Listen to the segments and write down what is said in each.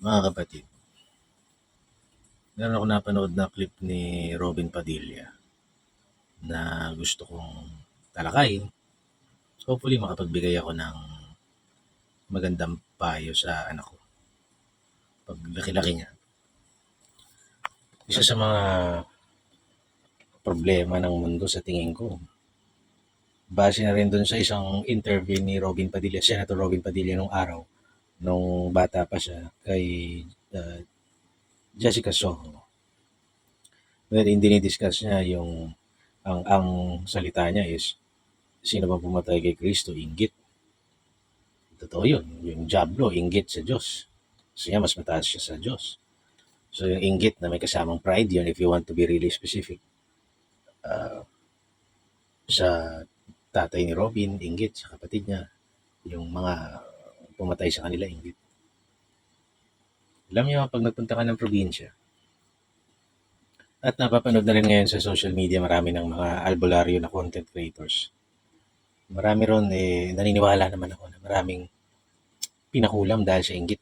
Mga kapatid, meron ako napanood na clip ni Robin Padilla na gusto kong talakayin. Hopefully makapagbigay ako ng magandang payo sa anak ko pag laki-laki niya. Isa sa mga problema ng mundo sa tingin ko, base na rin dun sa isang interview ni Robin Padilla, Senator Robin Padilla nung araw, nung bata pa siya, kay uh, Jessica Soho. Wherein dinidiscuss niya yung ang salita niya is sino ba pumatay kay Kristo? Inggit. Totoo yun. Yung Diablo, inggit sa Diyos. So niya, mas mataas siya sa Diyos. So yung inggit na may kasamang pride yun, if you want to be really specific. Sa tatay ni Robin, inggit. Sa kapatid niya, yung mga pumatay sa kanila, inggit. Alam niyo, pag nagpunta ka ng probinsya, at napapanood na rin ngayon sa social media, marami ng mga albularyo na content creators. Marami ron, naniniwala naman ako na maraming pinakulam dahil sa inggit.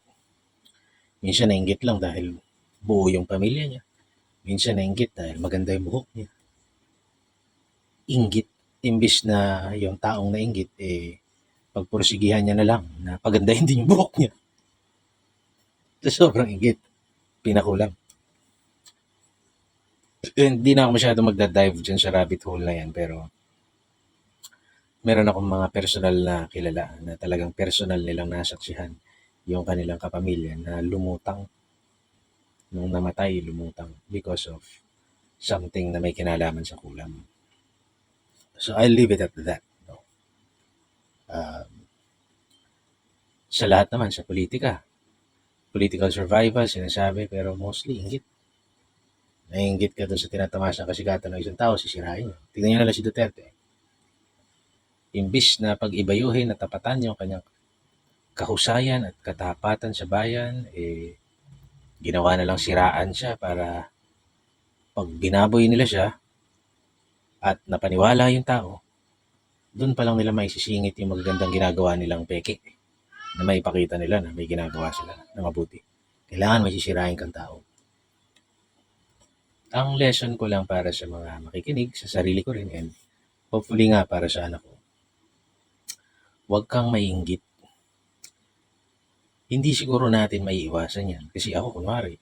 Minsan nainggit lang dahil buo yung pamilya niya. Minsan nainggit dahil maganda yung buhok niya. Inggit. Imbis na yung taong nainggit, pagpursigihan niya na lang na pagandahin din yung buhok niya. So, sobrang inggit. Pinakulam. Hindi na ako masyado magdadive dyan sa rabbit hole na yan, pero meron akong mga personal na kilala na talagang personal nilang nasaksihan yung kanilang kapamilya na lumutang. Nung namatay, lumutang because of something na may kinalaman sa kulam. So, I'll leave it at that. No? Um, sa lahat naman, sa politika, political survival, sinasabi, pero mostly inggit. Naiinggit ka doon sa tinatamasang kasigatan ng isang tao, sisirain niyo. Tingnan niyo na lang si Duterte. Imbis na pag-ibayuhin at tapatan yung kanyang kahusayan at katapatan sa bayan, ginawa na lang siraan siya para pag binaboy nila siya at napaniwala yung tao, doon pa lang nila maisisingit yung magagandang ginagawa nilang peke na maipakita nila na may ginagawa sila na mabuti. Kailangan may sisirain kang tao. Ang lesson ko lang para sa mga makikinig, sa sarili ko rin, and hopefully nga para sa anak ko, huwag kang maiinggit. Hindi siguro natin maiiwasan yan. Kasi ako, kunwari,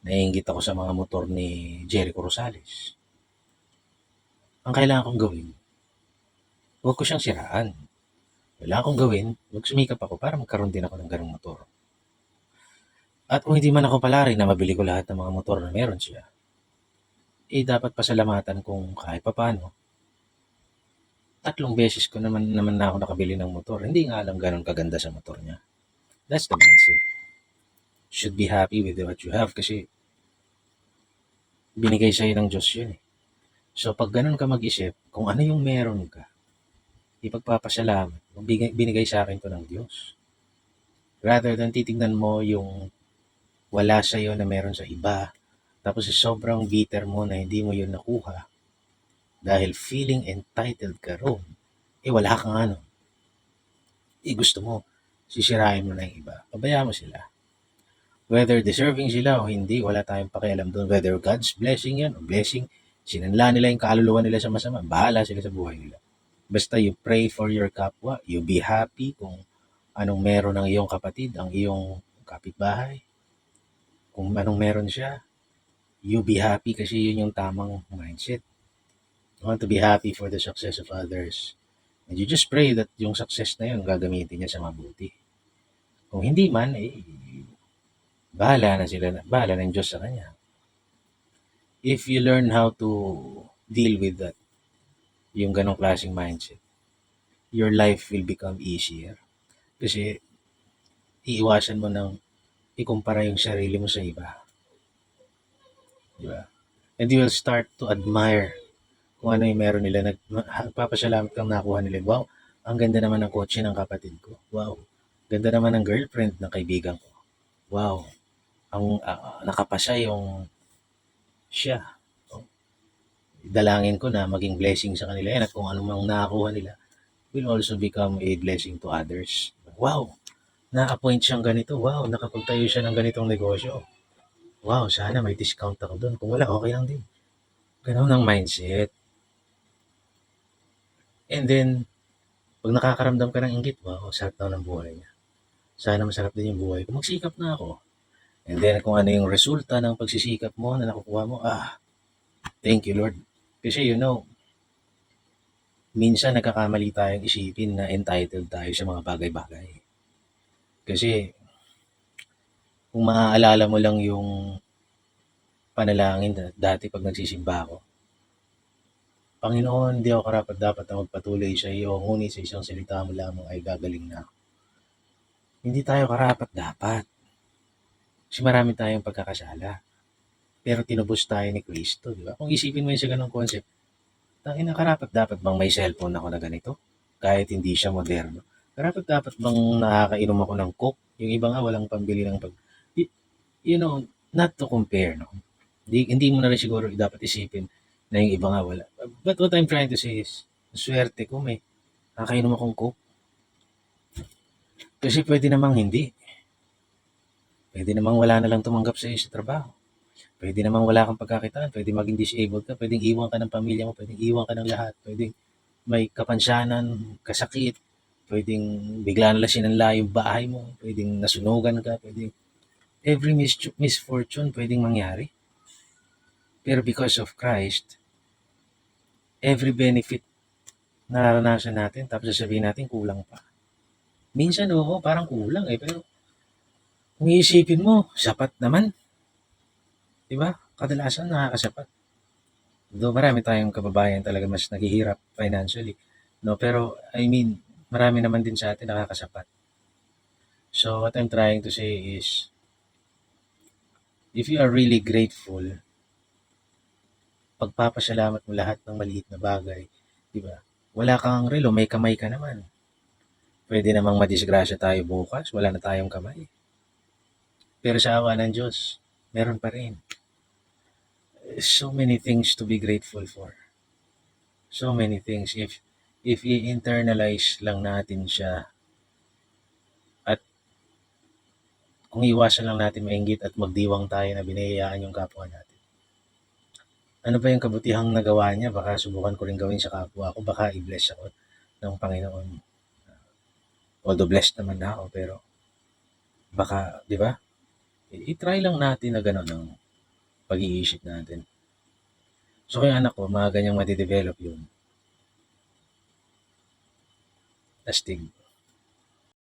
naiinggit ako sa mga motor ni Jericho Rosales. Ang kailangan kong gawin, huwag ko siyang siraan. Kailangan kong gawin, magsumikap ako para magkaroon din ako ng ganong motor. At kung hindi man ako palari na mabili ko lahat ng mga motor na meron siya, dapat pasalamatan kung kahit papano. 3 beses ko naman na ako nakabili ng motor. Hindi nga alam ganun kaganda sa motor niya. That's the mindset. Should be happy with what you have kasi binigay sa'yo ng Diyos yun. So pag ganun ka mag-isip, kung ano yung meron ka, ipagpapasalamat, binigay sa akin to ng Diyos. Rather than titignan mo yung wala sa'yo na meron sa iba, tapos sobrang bitter mo na hindi mo yun nakuha dahil feeling entitled ka ron, wala kang ano. Gusto mo, sisirain mo na yung iba. Pabayaan mo sila. Whether deserving sila o hindi, wala tayong pakialam doon. Whether God's blessing yan o blessing, sinanla nila yung kaluluwa nila sa masama, bahala sila sa buhay nila. Basta you pray for your kapwa, you be happy kung anong meron ng iyong kapatid, ang iyong kapitbahay. Kung anong meron siya, you be happy kasi yun yung tamang mindset. You want to be happy for the success of others. And you just pray that yung success na yun gagamitin niya sa mabuti. Kung hindi man, bahala na sila, bahala ng Diyos sa kanya. If you learn how to deal with that, yung ganong klaseng mindset, your life will become easier. Kasi iiwasan mo ng ikumpara yung sarili mo sa iba. Diba? And you will start to admire kung ano yung meron nila. Nagpapasalamat kang nakuha nila. Wow, ang ganda naman ng kotse ng kapatid ko. Wow, ganda naman ng girlfriend ng kaibigan ko. Wow, ang nakapasa yung siya. Dalangin ko na maging blessing sa kanila yan at kung ano mang nakakuha nila will also become a blessing to others. Wow, na-appoint siyang ganito, wow, nakapagtayo siya ng ganitong negosyo. Wow, sana may discount ako doon. Kung wala, okay lang din. Ganun ang mindset. And then, pag nakakaramdam ka ng inggit, wow, sarap daw ng buhay niya. Sana masarap din yung buhay ko. Magsikap na ako. And then, kung ano yung resulta ng pagsisikap mo na nakukuha mo, thank you Lord. Kasi minsan nagkakamali tayong isipin na entitled tayo sa mga bagay-bagay. Kasi, kung maaalala mo lang yung panalangin dati pag nagsisimba ako, Panginoon, hindi ako karapat-dapat na magpatuloy sa iyo, ngunit sa isang salita mo lamang ay gagaling na ako. Hindi tayo karapat-dapat. Kasi marami tayong pagkakasala. Pero tinubos tayo ni Kristo, di ba? Kung isipin mo yun sa ganong concept, tangina, karapat-dapat bang may cellphone ako na ganito? Kahit hindi siya moderno. Karapat-dapat bang nakakainom ako ng Coke? Yung iba nga walang pambili ng pag... You know, not to compare, no? Hindi mo na rin siguro dapat isipin na yung iba nga wala. But what I'm trying to say is, swerte ko may nakakainom akong Coke. Kasi pwede namang hindi. Pwede namang wala na lang tumanggap sa iyo sa trabaho. Pwede namang wala kang pagkakitaan. Pwede maging disabled ka. Pwedeng iwan ka ng pamilya mo. Pwedeng iwan ka ng lahat. Pwedeng may kapansanan, kasakit. Pwedeng bigla na lang sinanla yung bahay mo. Pwedeng nasunugan ka. Pwedeng every misfortune pwedeng mangyari. Pero because of Christ, every benefit na naranasan natin, tapos sasabihin natin kulang pa. Minsan oo, parang kulang eh. Pero kung iisipin mo, sapat naman. Di ba? Kadalasan nakakasapat. Though marami tayong kababayan talaga mas naghihirap financially. No, pero I mean, marami naman din sa atin nakakasapat. So what I'm trying to say is, if you are really grateful, pagpapasalamat mo lahat ng maliit na bagay, di ba? Wala kang relo, may kamay ka naman. Pwede namang madisgrasya tayo bukas, wala na tayong kamay. Pero sa awa ng Diyos, meron pa rin. So many things to be grateful for. So many things. If i-internalize lang natin siya, at kung iwasan lang natin mainggit at magdiwang tayo na binayayaan yung kapwa natin. Ano ba yung kabutihang nagawa niya? Baka subukan ko rin gawin sa kapwa ko. Baka i-bless ako ng Panginoon. Although blessed naman na ako, pero baka, di ba? I-try lang natin na gano'n ang pag-iisip natin. So, kaya anak ko, mga ganyang madidevelop yun. Astig.